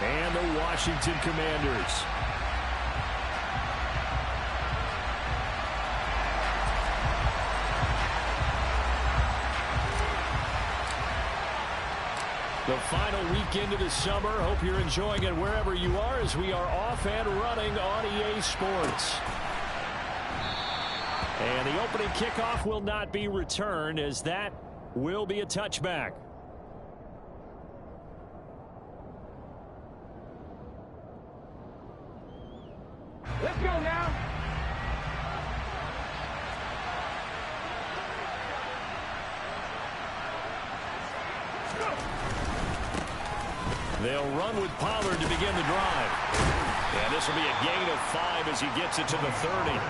and the Washington Commanders. The final weekend of the summer. Hope you're enjoying it wherever you are as we are off and running on EA Sports. And the opening kickoff will not be returned as that will be a touchback. Let's go now. They'll run with Pollard to begin the drive. And this will be a gain of 5 as he gets it to the 30.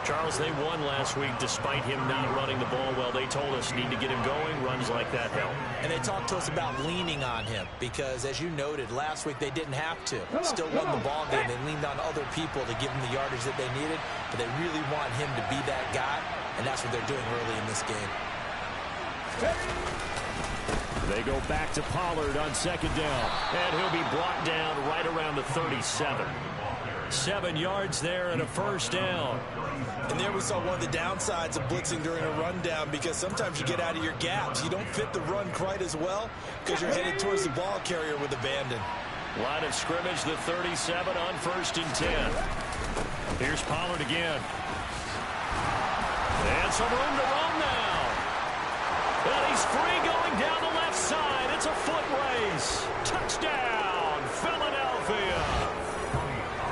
Charles, they won last week despite him not running the ball well. They told us need to get him going. Runs like that help. And they talked to us about leaning on him because, as you noted, last week they didn't have to. Still won the ball game. They leaned on other people to give them the yardage that they needed, but they really want him to be that guy, and that's what they're doing early in this game. They go back to Pollard on second down, and he'll be brought down right around the 37. 7 yards there and a first down. And there we saw one of the downsides of blitzing during a rundown because sometimes you get out of your gaps. You don't fit the run quite as well because you're headed towards the ball carrier with abandon. Line of scrimmage, the 37 on 1st and 10. Here's Pollard again. And some room to run now. And he's free going down the left side. It's a foot race. Touchdown, Philadelphia.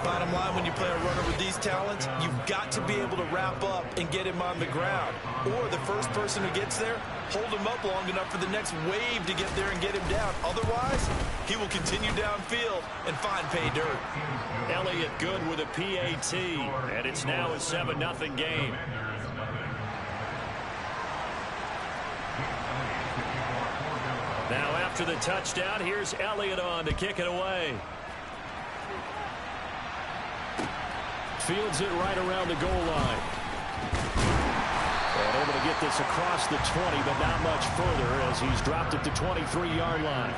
Bottom line, when you play a runner with these talents, you've got to be able to wrap up and get him on the ground. Or the first person who gets there, hold him up long enough for the next wave to get there and get him down. Otherwise, he will continue downfield and find pay dirt. Elliott good with a PAT, and it's now a 7-0 game. Now after the touchdown, here's Elliott on to kick it away. Fields it right around the goal line. And able to get this across the 20, but not much further as he's dropped it to 23-yard line.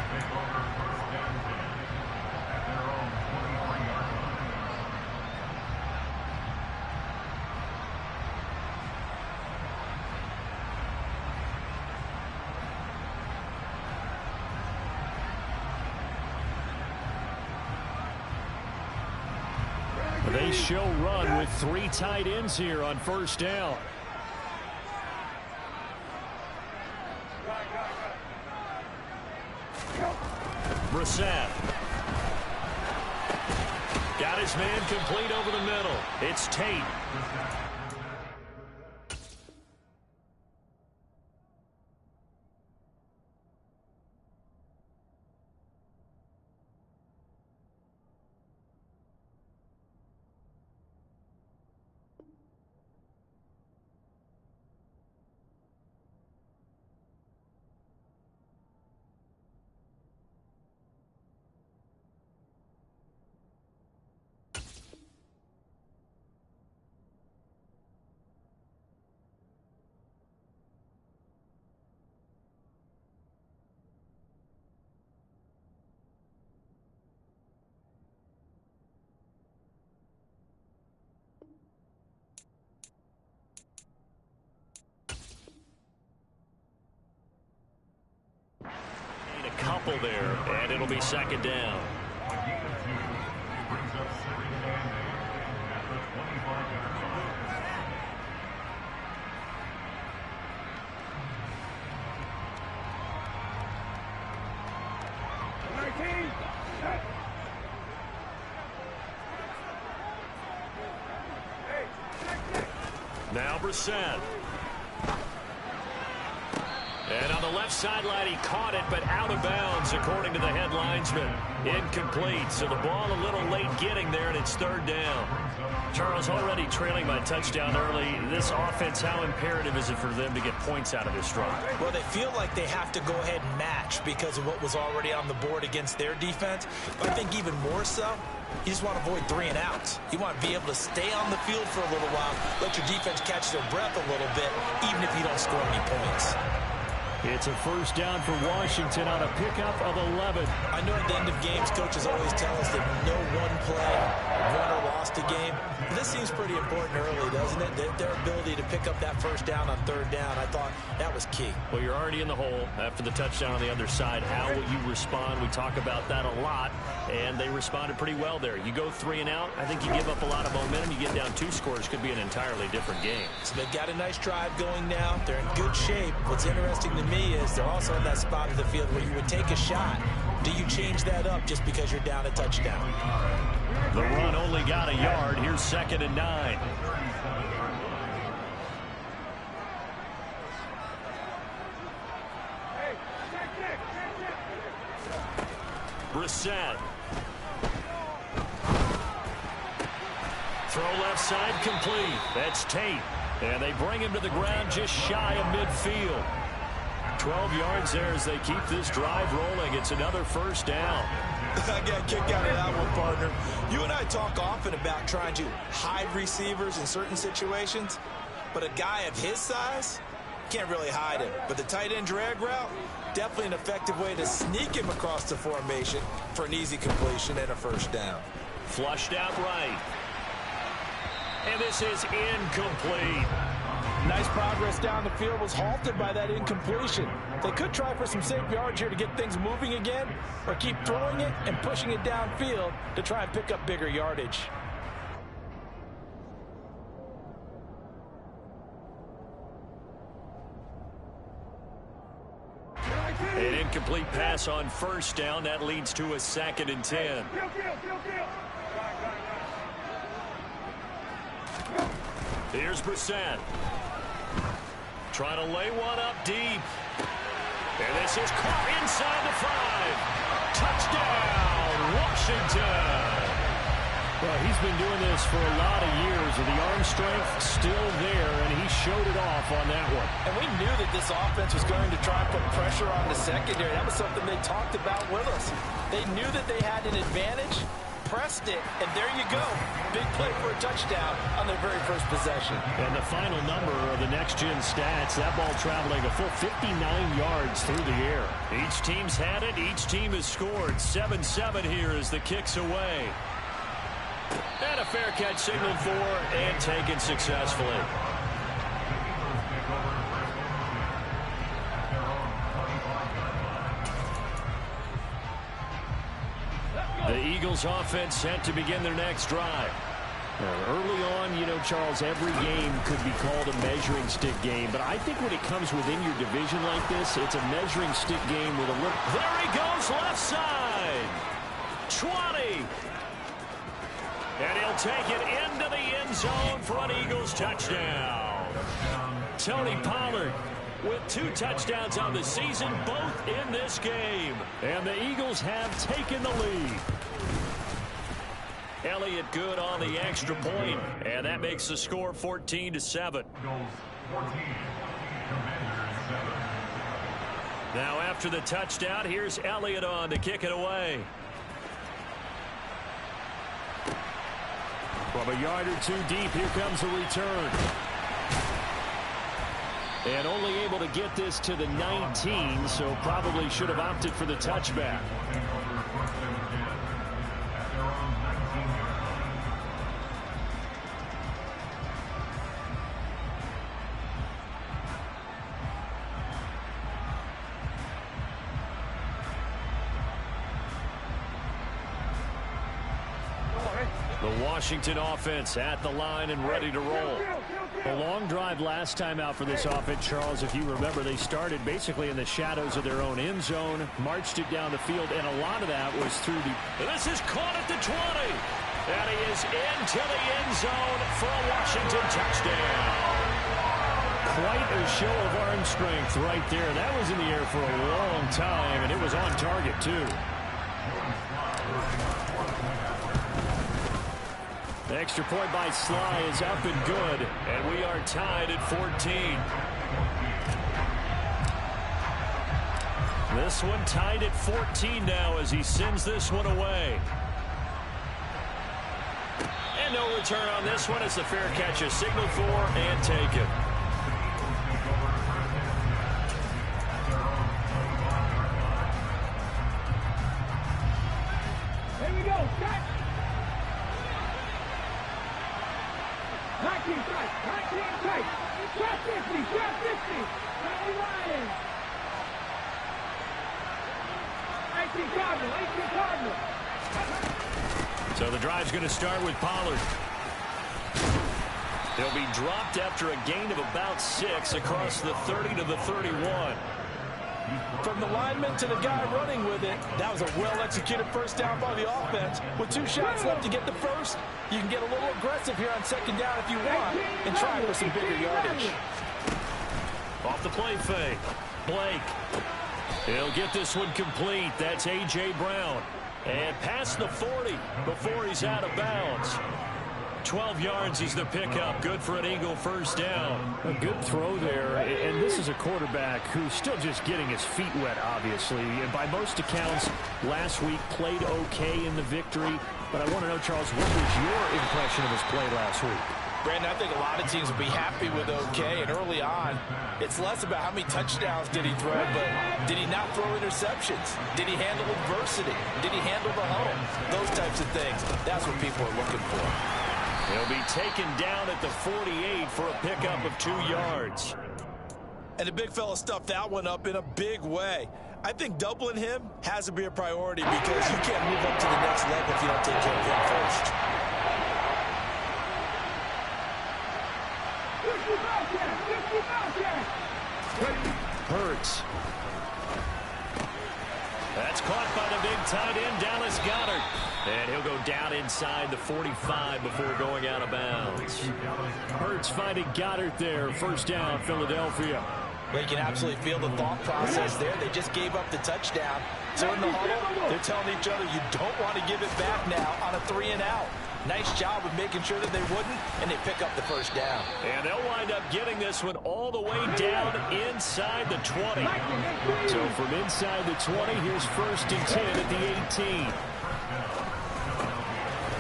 They show run with 3 tight ends here on first down. Brissett. Got his man complete over the middle. It's Tate. A couple there, and it'll be second down. Now Brissett. And on the left sideline, he caught it, but out of bounds, according to the head linesman. Incomplete, so the ball a little late getting there, and it's third down. Charles, already trailing by touchdown early. This offense, how imperative is it for them to get points out of this drive? Well, they feel like they have to go ahead and match because of what was already on the board against their defense. But I think even more so, you just want to avoid 3 and outs. You want to be able to stay on the field for a little while, let your defense catch their breath a little bit, even if you don't score any points. It's a first down for Washington on a pickup of 11. I know at the end of games, coaches always tell us that no one play won or lost a game. This seems pretty important early, doesn't it? Their ability to pick up that first down on third down, I thought that was key. Well, you're already in the hole after the touchdown on the other side. How will you respond? We talk about that a lot, and they responded pretty well there. You go 3 and out, I think you give up a lot of momentum. You get down 2 scores, could be an entirely different game. So they've got a nice drive going now. They're in good shape. What's interesting to me is they're also in that spot of the field where you would take a shot. Do you change that up just because you're down a touchdown? The run only got a yard. Here's 2nd and 9. Brissett. Throw left side complete. That's Tate. And they bring him to the ground just shy of midfield. 12 yards there as they keep this drive rolling. It's another first down. I got a kick out of that one, partner. You and I talk often about trying to hide receivers in certain situations, but a guy of his size can't really hide him. But the tight end drag route, definitely an effective way to sneak him across the formation for an easy completion and a first down. Flushed out right. And this is incomplete. Nice progress down the field, was halted by that incompletion. They could try for some safe yards here to get things moving again, or keep throwing it and pushing it downfield to try and pick up bigger yardage. An incomplete pass on first down. That leads to a 2nd and 10. Here's Brissett. Trying to lay one up deep. And this is caught inside the 5. Touchdown, Washington. Well, he's been doing this for a lot of years, and the arm strength still there, and he showed it off on that one. And we knew that this offense was going to try and put pressure on the secondary. That was something they talked about with us. They knew that they had an advantage, pressed it, and there you go. Big play for a touchdown on their very first possession. And the final number of the next-gen stats, that ball traveling a full 59 yards through the air. Each team's had it. Each team has scored. 7-7 here as the kick's away. And a fair catch signaled for and taken successfully. The Eagles offense set to begin their next drive. Early on, you know, Charles, every game could be called a measuring stick game, but I think when it comes within your division like this, it's a measuring stick game with a look. There he goes, left side. 20. And he'll take it into the end zone for an Eagles touchdown. Tony Pollard with 2 touchdowns on the season, both in this game. And the Eagles have taken the lead. Elliott good on the extra point, and that makes the score 14-7. Now after the touchdown, here's Elliott on to kick it away. From a yard or 2 deep, here comes a return. And only able to get this to the 19, so probably should have opted for the touchback. The Washington offense at the line and ready to roll. A long drive last time out for this offense, Charles. If you remember, they started basically in the shadows of their own end zone, marched it down the field, and a lot of that was through the... This is caught at the 20. And he is into the end zone for a Washington touchdown. Quite a show of arm strength right there. That was in the air for a long time, and it was on target, too. The extra point by Sly is up and good, and we are tied at 14. This one tied at 14 now as he sends this one away. And no return on this one as the fair catch is signaled for and taken. So the drive's going to start with Pollard. He'll be dropped after a gain of about 6 across the 30 to the 31. From the lineman to the guy running with it, that was a well-executed first down by the offense. With 2 shots left to get the first, you can get a little aggressive here on second down if you want and try for some bigger yardage. Off the play fake. Blake. He'll get this one complete. That's A.J. Brown. And past the 40 before he's out of bounds. 12 yards is the pickup. Good for an Eagle first down. A good throw there. And this is a quarterback who's still just getting his feet wet, obviously. And by most accounts, last week played okay in the victory. But I want to know, Charles, what was your impression of his play last week? Brandon, I think a lot of teams will be happy with okay, and early on, it's less about how many touchdowns did he throw, but did he not throw interceptions? Did he handle adversity? Did he handle the huddle? Those types of things, that's what people are looking for. He'll be taken down at the 48 for a pickup of 2 yards. And the big fella stuffed that one up in a big way. I think doubling him has to be a priority because you can't move up to the next level if you don't take care of him first. Hurts. That's caught by the big tight end, Dallas Goedert. And he'll go down inside the 45 before going out of bounds. Hurts finding Goedert there. First down, Philadelphia. Well, you can absolutely feel the thought process there. They just gave up the touchdown. So in the huddle, they're telling each other, you don't want to give it back now on a 3-and-out. Nice job of making sure that they wouldn't, and they pick up the first down. And they'll wind up getting this one all the way down inside the 20. So from inside the 20, here's 1st and 10 at the 18.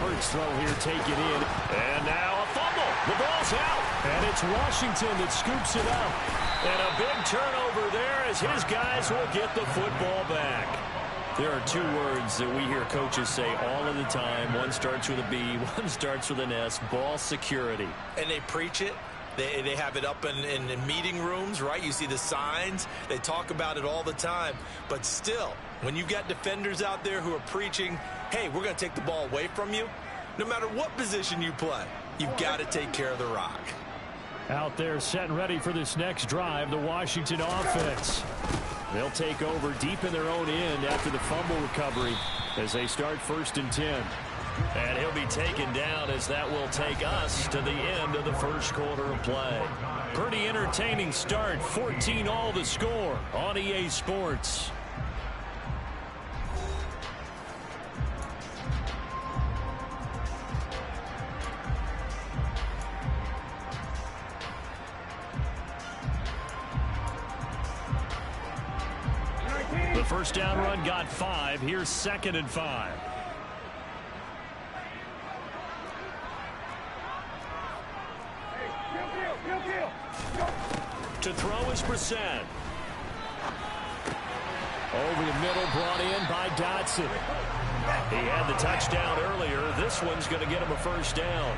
Hurts throw here, take it in. And now a fumble. The ball's out. And it's Washington that scoops it up. And a big turnover there as his guys will get the football back. There are 2 words that we hear coaches say all of the time. One starts with a B, one starts with an S. Ball security. And they preach it. They have it up in meeting rooms, right? You see the signs. They talk about it all the time. But still, when you've got defenders out there who are preaching, hey, we're going to take the ball away from you, no matter what position you play, you've got to take care of the rock. Out there set and ready for this next drive, the Washington offense. They'll take over deep in their own end after the fumble recovery as they start 1st and 10. And he'll be taken down as that will take us to the end of the first quarter of play. Pretty entertaining start. 14-all the score on EA Sports. The first down run got 5. Here's 2nd and 5. To throw is Brissett. Over the middle, brought in by Dotson. He had the touchdown earlier. This one's going to get him a first down.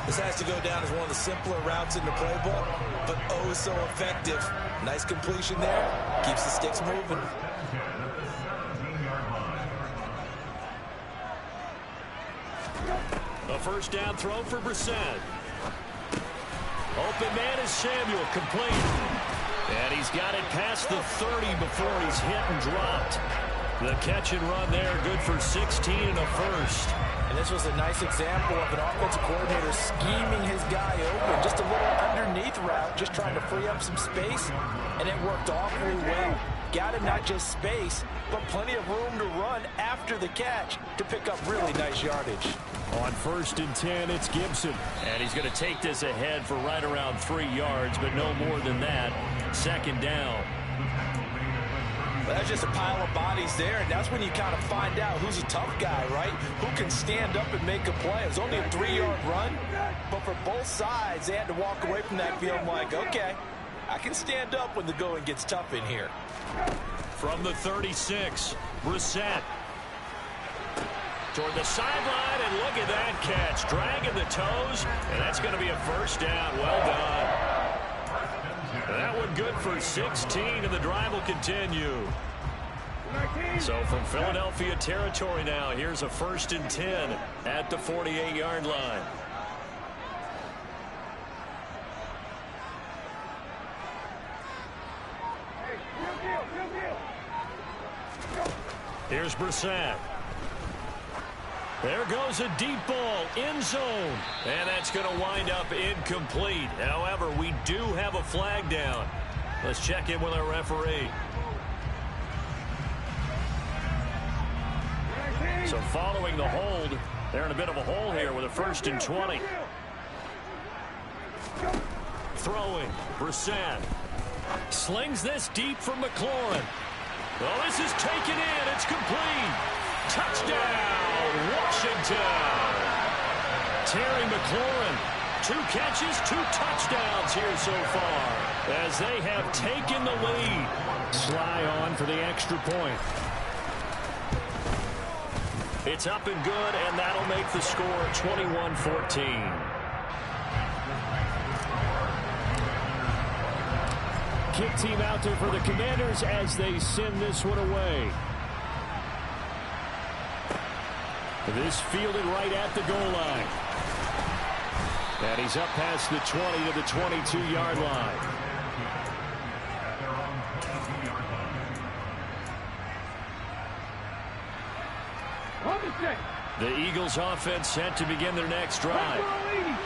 This has to go down as one of the simpler routes in the playbook, but oh so effective. Nice completion there. Keeps the sticks moving. A first down throw for Brissett. Open man is Samuel, complete. And he's got it past the 30 before he's hit and dropped. The catch and run there, good for 16 and a first. And this was a nice example of an offensive coordinator scheming his guy open. Just a little underneath route, just trying to free up some space, and it worked awfully well. Got him not just space, but plenty of room to run after the catch to pick up really nice yardage. On 1st and 10, it's Gibson. And he's going to take this ahead for right around 3 yards, but no more than that. 2nd down. Well, that's just a pile of bodies there, and that's when you kind of find out who's a tough guy, right? Who can stand up and make a play. It was only a 3-yard run, but for both sides, they had to walk away from that field like, okay, I can stand up when the going gets tough in here. From the 36, Brissett. toward the sideline, and look at that catch. Dragging the toes, and that's going to be a first down. Well done. That one good for 16, and the drive will continue. So from Philadelphia territory now, here's a 1st and 10 at the 48-yard line. Here's Brissett. There goes a deep ball, end zone. And that's going to wind up incomplete. However, we do have a flag down. Let's check in with our referee. So following the hold, they're in a bit of a hole here with a 1st and 20. Throwing, Brissett. Slings this deep from McLaurin. Well, this is taken in. It's complete. Touchdown, Washington. Terry McLaurin, 2 catches, 2 touchdowns here so far as they have taken the lead. Sly on for the extra point. It's up and good, and that'll make the score 21-14. Kick team out there for the Commanders as they send this one away. This fielded right at the goal line. And he's up past the 20 to the 22-yard line. The Eagles offense set to begin their next drive.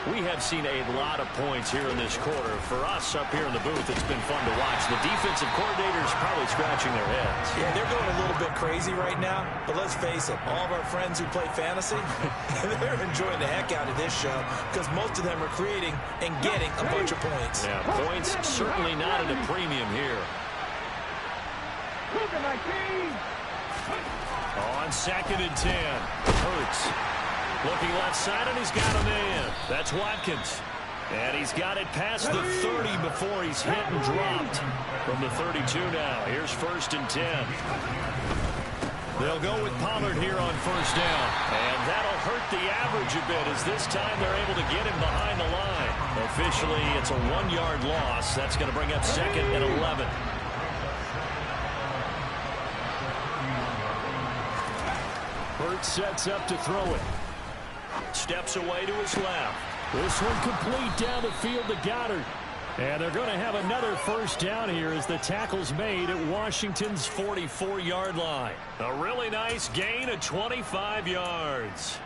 We have seen a lot of points here in this quarter. For us up here in the booth, it's been fun to watch. The defensive coordinators probably scratching their heads. Yeah, they're going a little bit crazy right now, but let's face it, all of our friends who play fantasy, they're enjoying the heck out of this show because most of them are creating and getting a bunch of points. Yeah, points certainly not at a premium here. On 2nd and 10, Hurts looking left side, and he's got a man. That's Watkins. And he's got it past the 30 before he's hit and dropped. From the 32 now, here's 1st and 10. They'll go with Pollard here on 1st down. And that'll hurt the average a bit as this time they're able to get him behind the line. Officially, it's a 1-yard loss. That's going to bring up 2nd and 11. Hurts sets up to throw it. Steps away to his left. This one complete down the field to Goddard. And they're going to have another 1st down here as the tackle's made at Washington's 44-yard line. A really nice gain of 25 yards.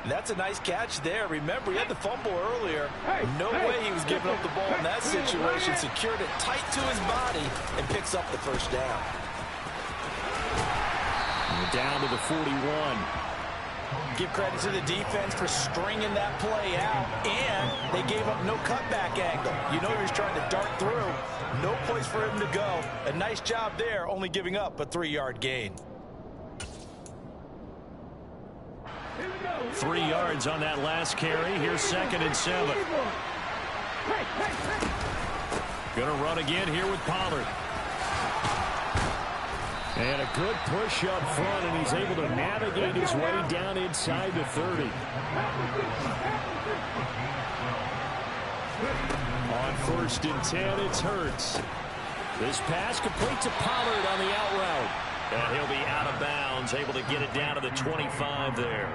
That's a nice catch there. Remember, he had the fumble earlier. No way he was giving up the ball in that situation. Secured it tight to his body and picks up the 1st down. Down to the 41. Give credit to the defense for stringing that play out, and they gave up no cutback angle. You know he was trying to dart through. No place for him to go. A nice job there, only giving up a 3-yard gain. 3 yards on that last carry. Here's 2nd and 7. Gonna run again here with Pollard. And a good push up front, and he's able to navigate his way down inside the 30. On 1st and 10, it's Hurts. This pass complete to Pollard on the out route. And he'll be out of bounds, able to get it down to the 25 there.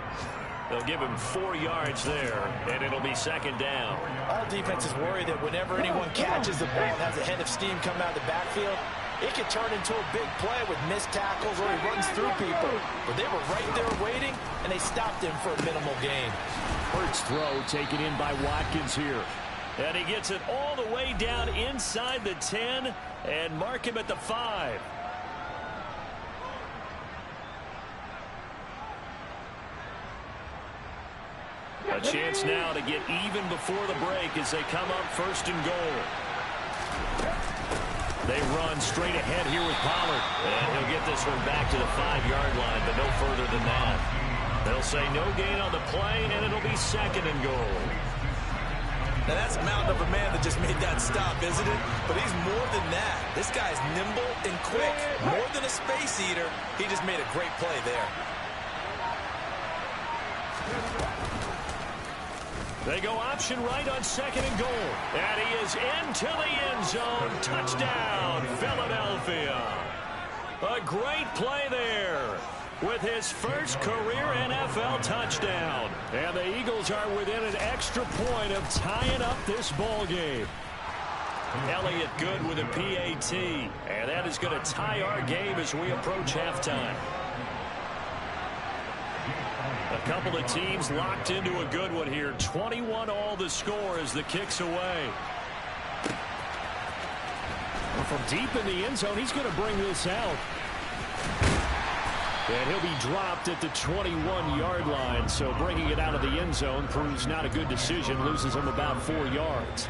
They'll give him 4 yards there, and it'll be 2nd down. All defenses worry that whenever anyone catches the ball and has a head of steam coming out of the backfield, it can turn into a big play with missed tackles or he runs through people. But they were right there waiting, and they stopped him for a minimal gain. Hurts throw taken in by Watkins here. And he gets it all the way down inside the 10 and mark him at the 5. A chance now to get even before the break as they come up 1st and goal. They run straight ahead here with Pollard. And he'll get this one back to the 5-yard line, but no further than that. They'll say no gain on the play, and it'll be 2nd and goal. Now that's a mountain of a man that just made that stop, isn't it? But he's more than that. This guy's nimble and quick. More than a space eater. He just made a great play there. They go option right on 2nd and goal. And he is into the end zone. Touchdown, Philadelphia. A great play there with his first career NFL touchdown. And the Eagles are within an extra point of tying up this ball game. Elliott good with a PAT. And that is going to tie our game as we approach halftime. A couple of teams locked into a good one here. 21 all the score as the kick's away. From deep in the end zone, he's going to bring this out. And he'll be dropped at the 21-yard line. So bringing it out of the end zone proves not a good decision. Loses him about 4 yards.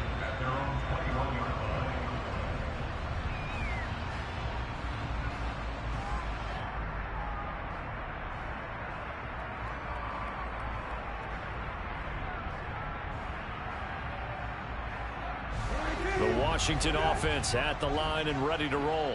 Washington offense at the line and ready to roll.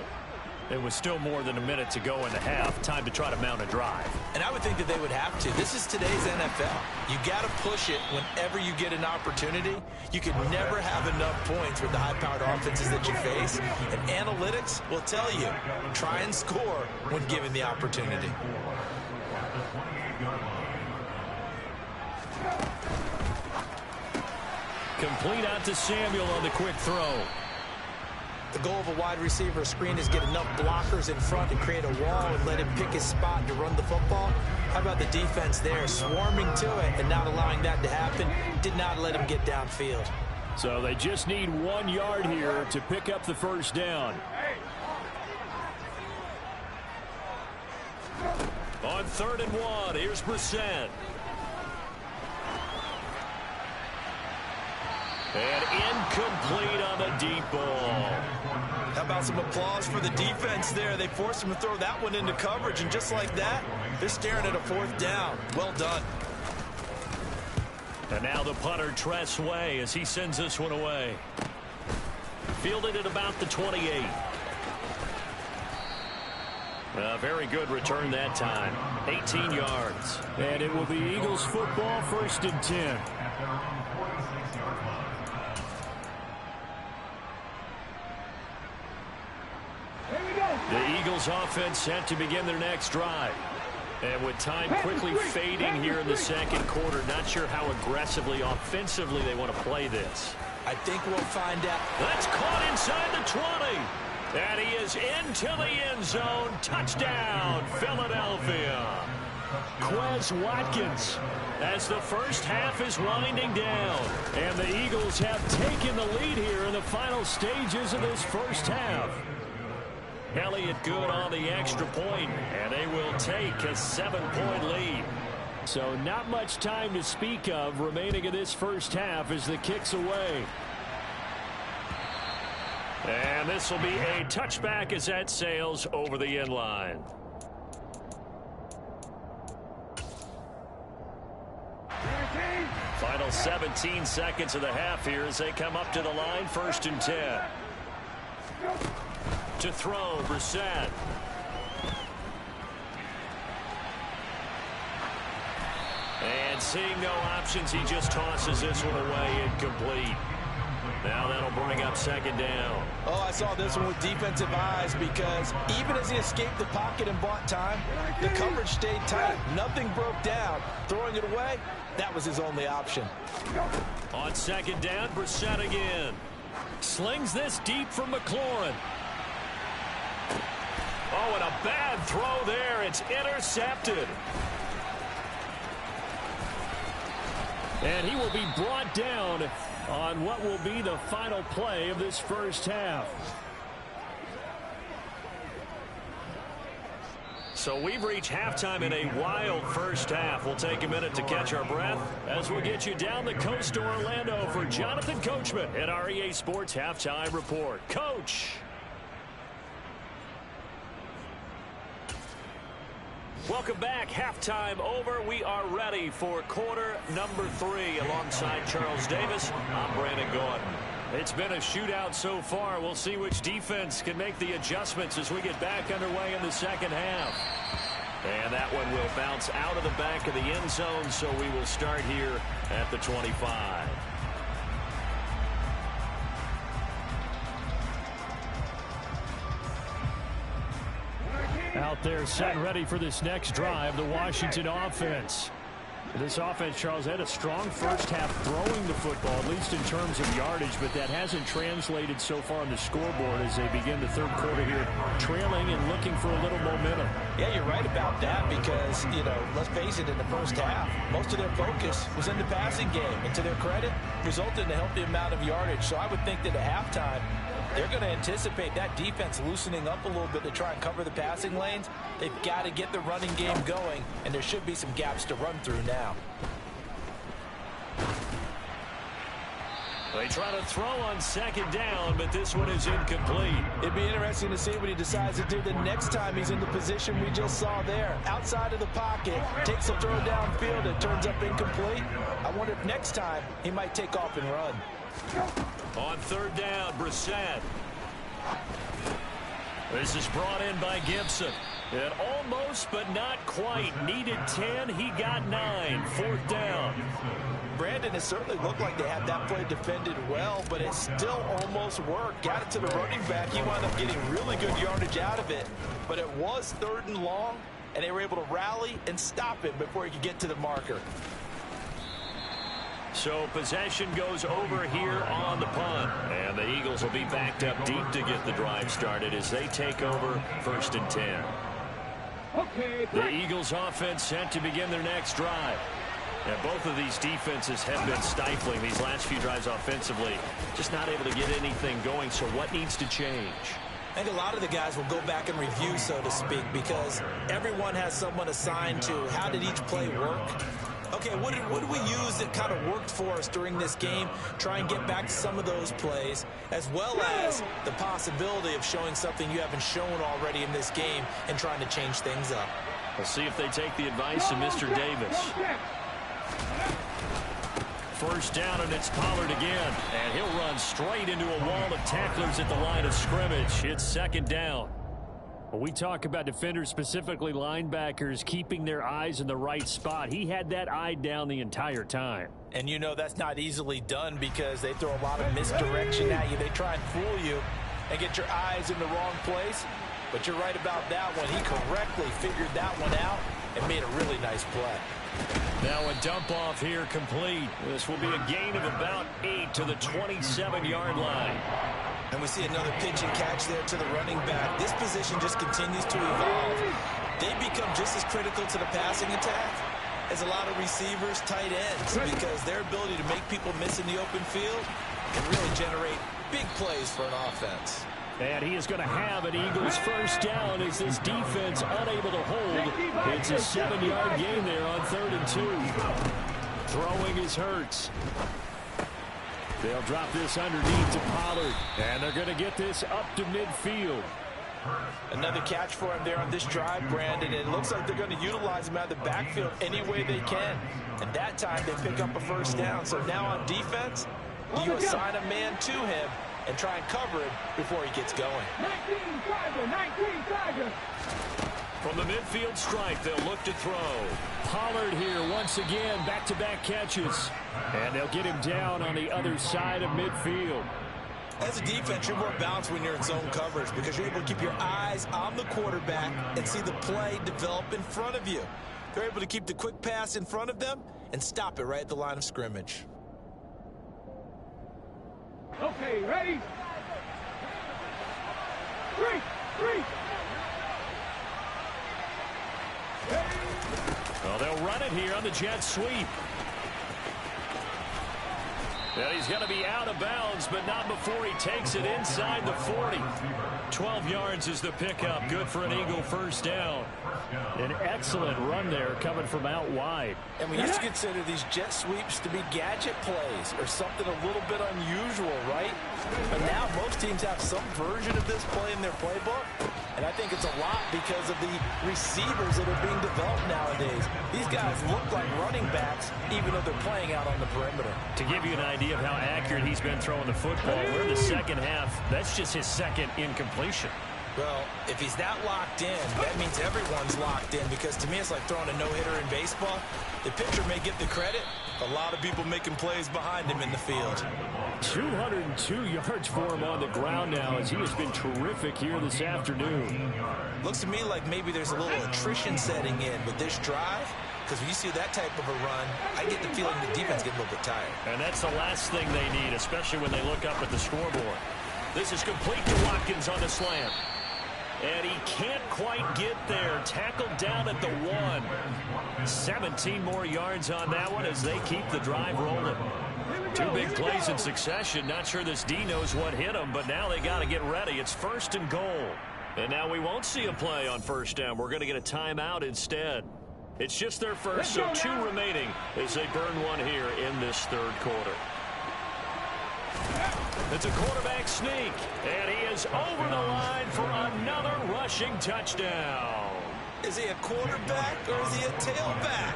It was still more than a minute to go in the half. Time to try to mount a drive. And I would think that they would have to. This is today's NFL. You got to push it whenever you get an opportunity. You can never have enough points with the high-powered offenses that you face. And analytics will tell you, try and score when given the opportunity. Complete out to Samuel on the quick throw. The goal of a wide receiver screen is get enough blockers in front to create a wall and let him pick his spot to run the football. How about the defense there, swarming to it and not allowing that to happen? Did not let him get downfield. So they just need 1 yard here to pick up the first down. On 3rd and 1, here's Brissett. And incomplete on the deep ball. How about some applause for the defense there? They forced him to throw that one into coverage, and just like that, they're staring at a 4th down. Well done. And now the punter, Tress Way, as he sends this one away. Fielded at about the 28. A very good return that time. 18 yards. And it will be Eagles football, 1st and 10. The Eagles offense set to begin their next drive. And with time quickly fading here in the 2nd quarter, not sure how aggressively, offensively they want to play this. I think we'll find out. That's caught inside the 20. And he is into the end zone. Touchdown, Philadelphia. Quez Watkins, as the first half is winding down. And the Eagles have taken the lead here in the final stages of this first half. Elliott good on the extra point, and they will take a 7-point lead. So not much time to speak of remaining in this first half as the kick's away. And this will be a touchback as that sails over the end line. Final 17 seconds of the half here as they come up to the line, 1st and 10. To throw, Brissett. And seeing no options, he just tosses this one away, incomplete. Now that'll bring up 2nd down. Oh, I saw this one with defensive eyes because even as he escaped the pocket and bought time, the coverage stayed tight. Nothing broke down. Throwing it away, that was his only option. On 2nd down, Brissett again. Slings this deep from McLaurin. Oh, and a bad throw there. It's intercepted. And he will be brought down on what will be the final play of this first half. So we've reached halftime in a wild first half. We'll take a minute to catch our breath as we get you down the coast to Orlando for Jonathan Coachman at our EA Sports Halftime Report. Coach. Welcome back. Halftime over. We are ready for quarter number 3 alongside Charles Davis. I'm Brandon Gordon. It's been a shootout so far. We'll see which defense can make the adjustments as we get back underway in the second half. And that one will bounce out of the back of the end zone, so we will start here at the 25. Out there set and ready for this next drive, the Washington offense. This offense, Charles, had a strong first half throwing the football, at least in terms of yardage, but that hasn't translated so far on the scoreboard as they begin the third quarter here, trailing and looking for a little momentum. Yeah, you're right about that because, let's face it, in the first half, most of their focus was in the passing game. And to their credit, resulted in a healthy amount of yardage. So I would think that at halftime, they're going to anticipate that defense loosening up a little bit to try and cover the passing lanes. They've got to get the running game going, and there should be some gaps to run through now. They try to throw on second down, but this one is incomplete. It'd be interesting to see what he decides to do the next time he's in the position we just saw there. Outside of the pocket, takes a throw downfield, it turns up incomplete. I wonder if next time he might take off and run. On third down, Brissett. This is brought in by Gibson. And almost, but not quite. Needed 10. He got 9. Fourth down. Brandon, it certainly looked like they had that play defended well, but it still almost worked. Got it to the running back. He wound up getting really good yardage out of it. But it was third and long, and they were able to rally and stop him before he could get to the marker. So possession goes over here on the punt. And the Eagles will be backed up deep to get the drive started as they take over 1st and 10. The Eagles offense set to begin their next drive. And both of these defenses have been stifling these last few drives offensively. Just not able to get anything going. So what needs to change? I think a lot of the guys will go back and review, so to speak, because everyone has someone assigned to how did each play work. Okay, what did we use that kind of worked for us during this game? Try and get back to some of those plays, as well as the possibility of showing something you haven't shown already in this game and trying to change things up. We'll see if they take the advice of Mr. Davis. First down, and it's Pollard again. And he'll run straight into a wall of tacklers at the line of scrimmage. It's second down. When we talk about defenders, specifically linebackers, keeping their eyes in the right spot, he had that eye down the entire time. And that's not easily done because they throw a lot of misdirection at you. They try and fool you and get your eyes in the wrong place. But you're right about that one. He correctly figured that one out and made a really nice play. Now a dump off here complete. This will be a gain of about 8 to the 27-yard line. And we see another pitch and catch there to the running back. This position just continues to evolve. They become just as critical to the passing attack as a lot of receivers, tight ends, because their ability to make people miss in the open field can really generate big plays for an offense. And he is going to have an Eagles first down as this defense unable to hold. It's a 7-yard gain there on 3rd and 2. Throwing is Hurts. They'll drop this underneath to Pollard. And they're going to get this up to midfield. Another catch for him there on this drive, Brandon. It looks like they're going to utilize him out of the backfield any way they can. And that time they pick up a first down. So now on defense, you assign a man to him and try and cover him before he gets going. 19 Tiger. From the midfield stripe, they'll look to throw. Pollard here once again, back-to-back catches. And they'll get him down on the other side of midfield. As a defense, you're more balanced when you're in zone coverage because you're able to keep your eyes on the quarterback and see the play develop in front of you. They're able to keep the quick pass in front of them and stop it right at the line of scrimmage. Okay, ready? 3. Well, they'll run it here on the jet sweep. And he's going to be out of bounds, but not before he takes it inside the 40. 12 yards is the pickup. Good for an Eagle first down. An excellent run there coming from out wide. And we used to consider these jet sweeps to be gadget plays or something a little bit unusual, right? But now most teams have some version of this play in their playbook. And I think it's a lot because of the receivers that are being developed nowadays. These guys look like running backs even though they're playing out on the perimeter. To give you an idea of how accurate he's been throwing the football, we're in the second half. That's just his second incompletion. Well, if he's that locked in, that means everyone's locked in, because to me it's like throwing a no-hitter in baseball. The pitcher may get the credit. A lot of people making plays behind him in the field. 202 yards for him on the ground now, as he has been terrific here this afternoon. Looks to me like maybe there's a little attrition setting in with this drive, because when you see that type of a run, I get the feeling the defense getting a little bit tired. And that's the last thing they need, especially when they look up at the scoreboard. This is complete to Watkins on the slant. And he can't quite get there. Tackled down at the 1. 17 more yards on that one as they keep the drive rolling. 2 big plays in succession. Not sure this D knows what hit him, but now they got to get ready. It's 1st and goal. And now we won't see a play on 1st down. We're going to get a timeout instead. It's just their first, so 2 remaining as they burn one here in this 3rd quarter. It's a quarterback sneak, and he is over the line for another rushing touchdown. Is he a quarterback or is he a tailback?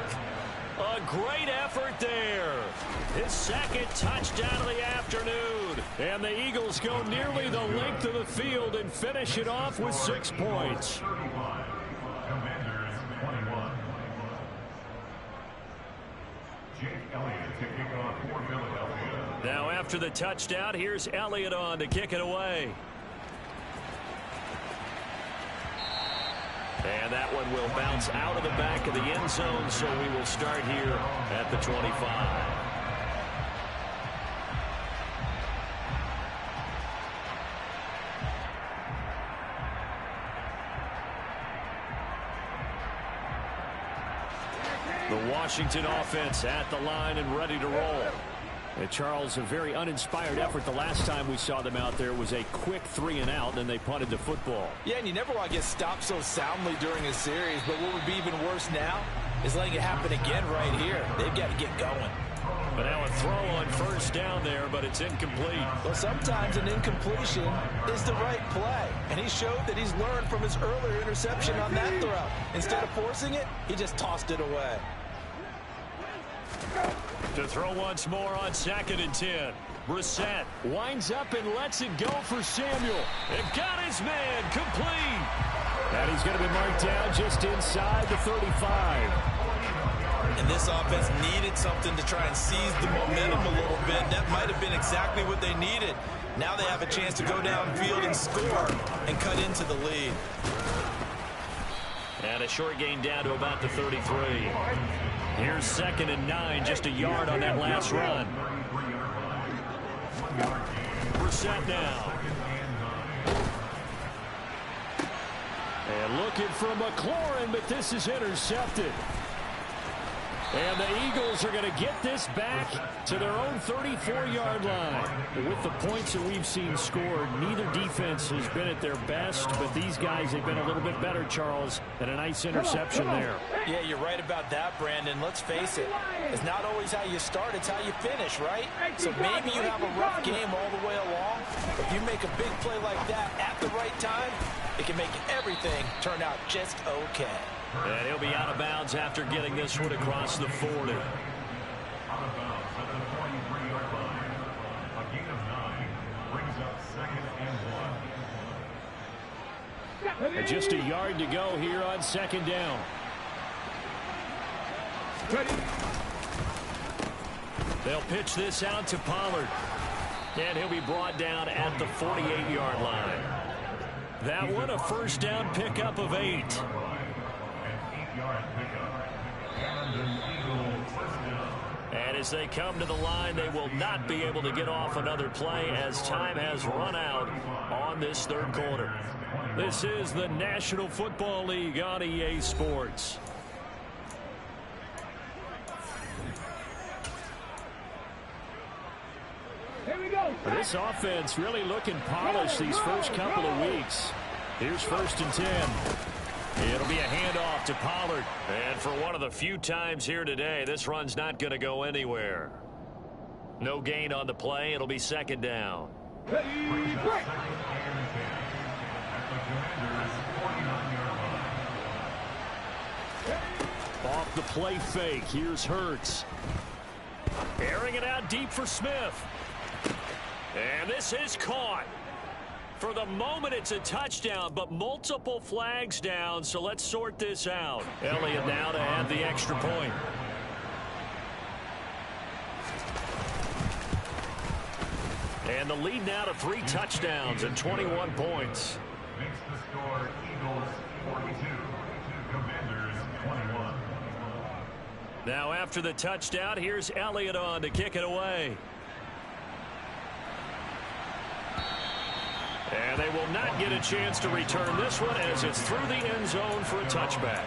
A great effort there. His 2nd touchdown of the afternoon. And the Eagles go nearly the length of the field and finish it off with 6 points. Now after the touchdown, here's Elliott on to kick it away. And that one will bounce out of the back of the end zone, so we will start here at the 25. The Washington offense at the line and ready to roll. And Charles, a very uninspired effort the last time we saw them out there. Was a quick 3 and out, and they punted the football. Yeah, and you never want to get stopped so soundly during a series, but what would be even worse now is letting it happen again right here. They've got to get going. But now a throw on 1st down there, but it's incomplete. Well, sometimes an incompletion is the right play, and he showed that he's learned from his earlier interception on that throw. Instead of forcing it, he just tossed it away. To throw once more on 2nd and 10. Brissett winds up and lets it go for Samuel. And got his man complete. And he's going to be marked down just inside the 35. And this offense needed something to try and seize the momentum a little bit. That might have been exactly what they needed. Now they have a chance to go downfield and score and cut into the lead. And a short gain down to about the 33. Here's 2nd and 9, just a yard on that last run. Brissett now. And looking for McLaurin, but this is intercepted. And the Eagles are going to get this back to their own 34-yard line. With the points that we've seen scored, neither defense has been at their best, but these guys have been a little bit better, Charles, and a nice interception there. Yeah, you're right about that, Brandon. Let's face it. It's not always how you start, it's how you finish, right? So maybe you have a rough game all the way along. If you make a big play like that at the right time, it can make everything turn out just okay. And he'll be out of bounds after getting this one across the 40. And just a yard to go here on 2nd down. They'll pitch this out to Pollard. And he'll be brought down at the 48-yard line. That one a 1st down pickup of 8. And as they come to the line, they will not be able to get off another play as time has run out on this 3rd quarter. This is the National Football League on EA Sports. Here we go. This offense really looking polished these first couple of weeks. Here's 1st and 10. It'll be a handoff to Pollard. And for one of the few times here today, this run's not going to go anywhere. No gain on the play. It'll be 2nd down. Ready, break. Off the play fake. Here's Hurts. Airing it out deep for Smith. And this is caught. For the moment, it's a touchdown, but multiple flags down, so let's sort this out. Elliott now to have the extra point. And the lead now to 3 touchdowns and 21 points. Makes the score Eagles 42, Commanders 21. Now after the touchdown, here's Elliott on to kick it away. And they will not get a chance to return this one as it's through the end zone for a touchback.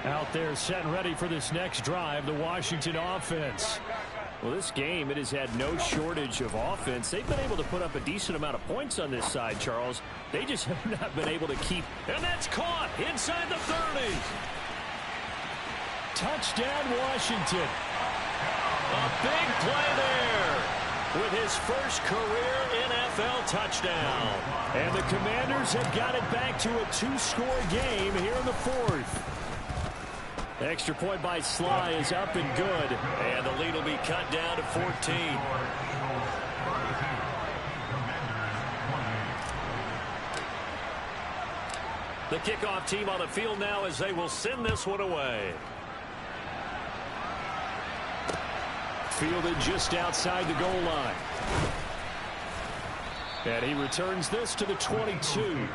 Out there set and ready for this next drive, the Washington offense. Well, this game, it has had no shortage of offense. They've been able to put up a decent amount of points on this side, Charles. They just have not been able to keep. And that's caught inside the 30. Touchdown, Washington. A big play there with his first career NFL touchdown. And the Commanders have got it back to a 2-score game here in the 4th. Extra point by Sly is up and good. And the lead will be cut down to 14. The kickoff team on the field now as they will send this one away. Fielded just outside the goal line. And he returns this to the 22.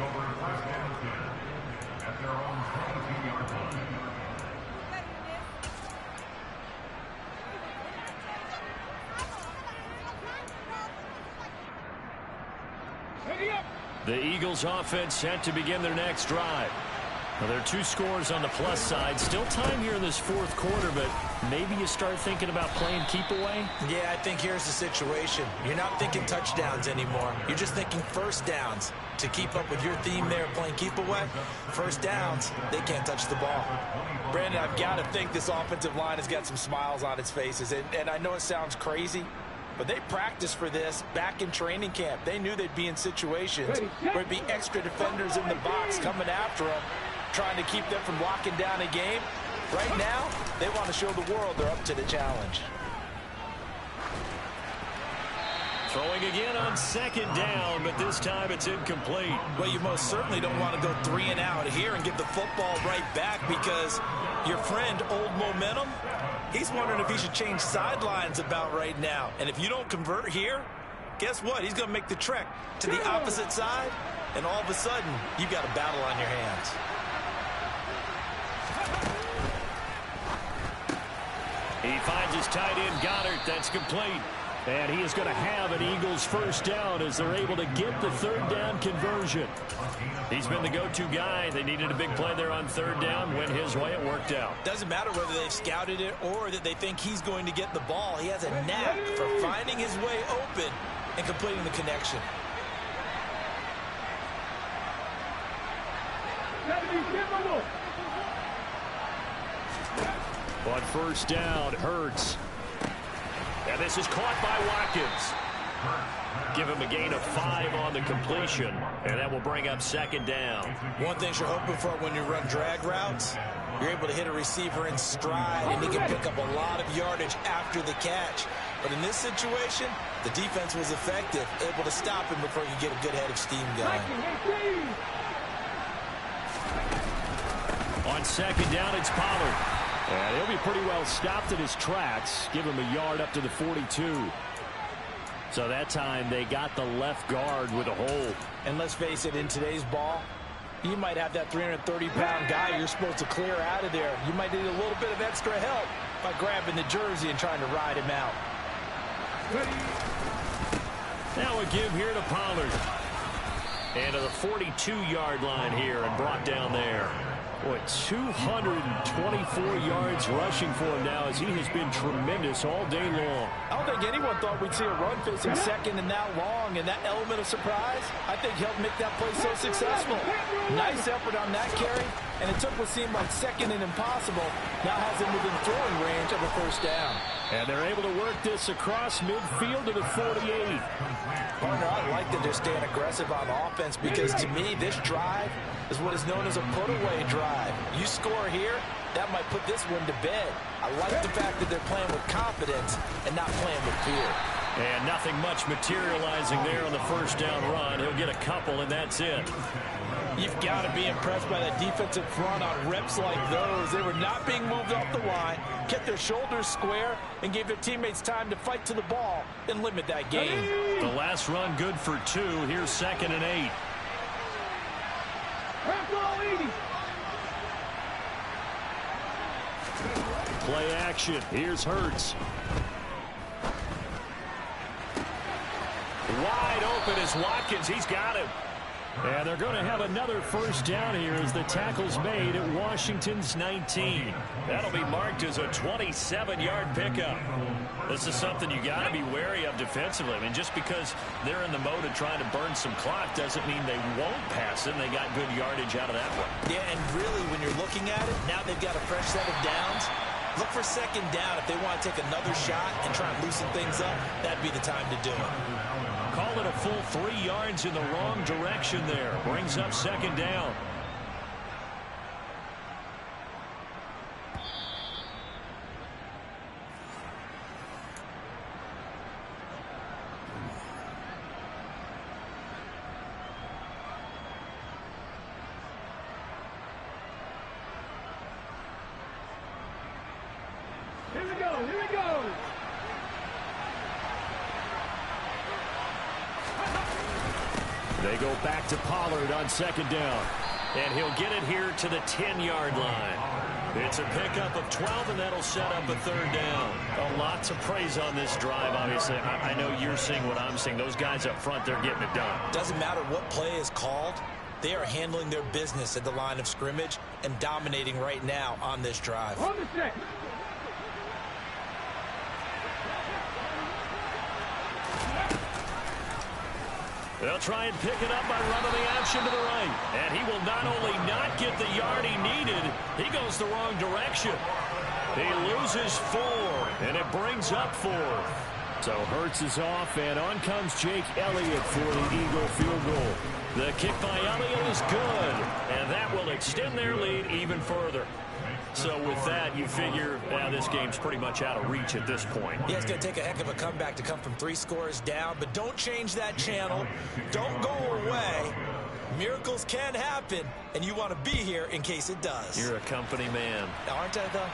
The Eagles offense set to begin their next drive. Well, there are 2 scores on the plus side. Still time here in this 4th quarter, but maybe you start thinking about playing keep away? Yeah, I think here's the situation. You're not thinking touchdowns anymore. You're just thinking first downs. To keep up with your theme there, playing keep away, first downs, they can't touch the ball. Brandon, I've got to think this offensive line has got some smiles on its faces. And I know it sounds crazy, but they practiced for this back in training camp. They knew they'd be in situations where there'd be extra defenders in the box coming after them, trying to keep them from locking down a game. Right now, they want to show the world they're up to the challenge. Throwing again on 2nd down, but this time it's incomplete. Well, you most certainly don't want to go 3 and out here and give the football right back because your friend, Old Momentum, he's wondering if he should change sidelines about right now. And if you don't convert here, guess what? He's going to make the trek to the opposite side, and all of a sudden, you've got a battle on your hands. He finds his tight end, Goddard. That's complete. And he is going to have an Eagles first down as they're able to get the 3rd down conversion. He's been the go-to guy. They needed a big play there on 3rd down. Went his way. It worked out. Doesn't matter whether they've scouted it or that they think he's going to get the ball. He has a knack for finding his way open and completing the connection. On first down, Hurts. And this is caught by Watkins. Give him a gain of 5 on the completion, and that will bring up 2nd down. One thing you're hoping for when you run drag routes, you're able to hit a receiver in stride, and he can pick up a lot of yardage after the catch. But in this situation, the defense was effective, able to stop him before he could get a good head of steam going. On 2nd down, it's Pollard. And he'll be pretty well stopped in his tracks. Give him a yard up to the 42. So that time they got the left guard with a hold. And let's face it, in today's ball, you might have that 330-pound guy you're supposed to clear out of there. You might need a little bit of extra help by grabbing the jersey and trying to ride him out. Now a give here to Pollard. And to the 42-yard line here and brought down there. Boy, 224 yards rushing for him now as he has been tremendous all day long. I don't think anyone thought we'd see a run facing second and that long, and that element of surprise, I think helped make that play so successful. Nice effort on that carry, and it took what seemed like second and impossible, now has him within throwing range of a first down. And they're able to work this across midfield to the 48. Partner, I like that they're staying aggressive on offense because to me, this drive is what is known as a put-away drive. You score here, that might put this one to bed. I like the fact that they're playing with confidence and not playing with fear. And nothing much materializing there on the first down run. He'll get a couple, and that's it. You've got to be impressed by that defensive front on reps like those. They were not being moved off the line, kept their shoulders square, and gave their teammates time to fight to the ball and limit that gain. The last run good for 2. Here's 2nd and 8. Play action. Here's Hurts. Wide open is Watkins. He's got him. And they're going to have another first down here as the tackle's made at Washington's 19. That'll be marked as a 27-yard pickup. This is something you got to be wary of defensively. I mean, just because they're in the mode of trying to burn some clock doesn't mean they won't pass it. They got good yardage out of that one. Yeah, and really, when you're looking at it, now they've got a fresh set of downs. Look for second down. If they want to take another shot and try and loosen things up, that'd be the time to do it. Call it a full 3 yards in the wrong direction there. Brings up 2nd down. Here we go, here we go. They go back to Pollard on 2nd down. And he'll get it here to the 10-yard line. It's a pickup of 12, and that'll set up a 3rd down. A lot to praise on this drive, obviously. I know you're seeing what I'm seeing. Those guys up front, they're getting it done. Doesn't matter what play is called. They are handling their business at the line of scrimmage and dominating right now on this drive. On the set. They'll try and pick it up by running the option to the right. And he will not only not get the yard he needed, he goes the wrong direction. He loses 4, and it brings up 4. So Hurts is off, and on comes Jake Elliott for the Eagle field goal. The kick by Elliott is good, and that will extend their lead even further. So with that, you figure this game's pretty much out of reach at this point. Yeah, it's going to take a heck of a comeback to come from 3 scores down, but don't change that channel. Don't go away. Miracles can happen, and you want to be here in case it does. You're a company man. Aren't I, though?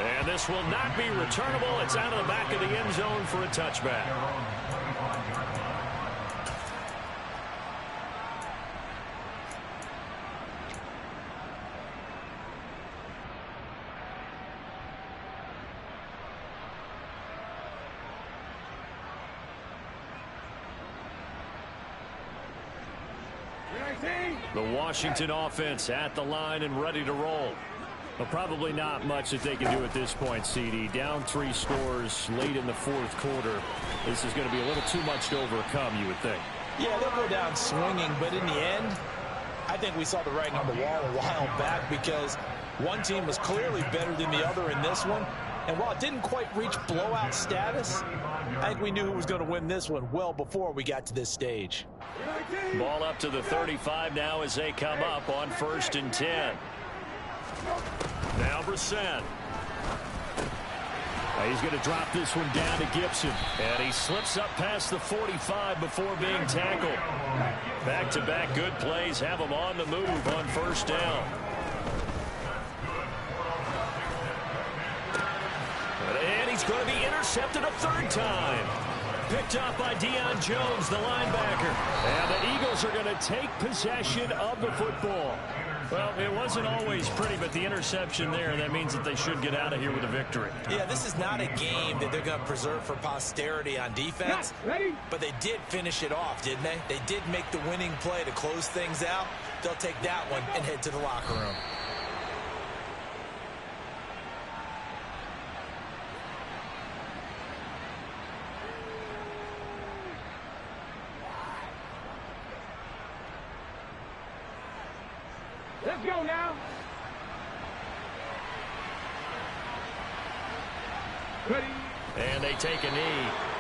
And this will not be returnable. It's out of the back of the end zone for a touchback. The Washington offense at the line and ready to roll. Well, probably not much that they can do at this point, CD. Down 3 scores late in the 4th quarter. This is going to be a little too much to overcome, you would think. Yeah, they'll go down swinging, but in the end, I think we saw the writing on the wall a while back because one team was clearly better than the other in this one. And while it didn't quite reach blowout status, I think we knew who was going to win this one well before we got to this stage. Ball up to the 35 now as they come up on 1st and 10. Now Brissett. He's going to drop this one down to Gibson. And he slips up past the 45 before being tackled. Back-to-back good plays have him on the move on 1st down. And he's going to be intercepted a 3rd time. Picked off by Deion Jones, the linebacker. And the Eagles are going to take possession of the football. Well, it wasn't always pretty, but the interception there, that means that they should get out of here with a victory. Yeah, this is not a game that they're going to preserve for posterity on defense. Ready? But they did finish it off, didn't they? They did make the winning play to close things out. They'll take that one and head to the locker room. Let's go now. Ready? And they take a knee.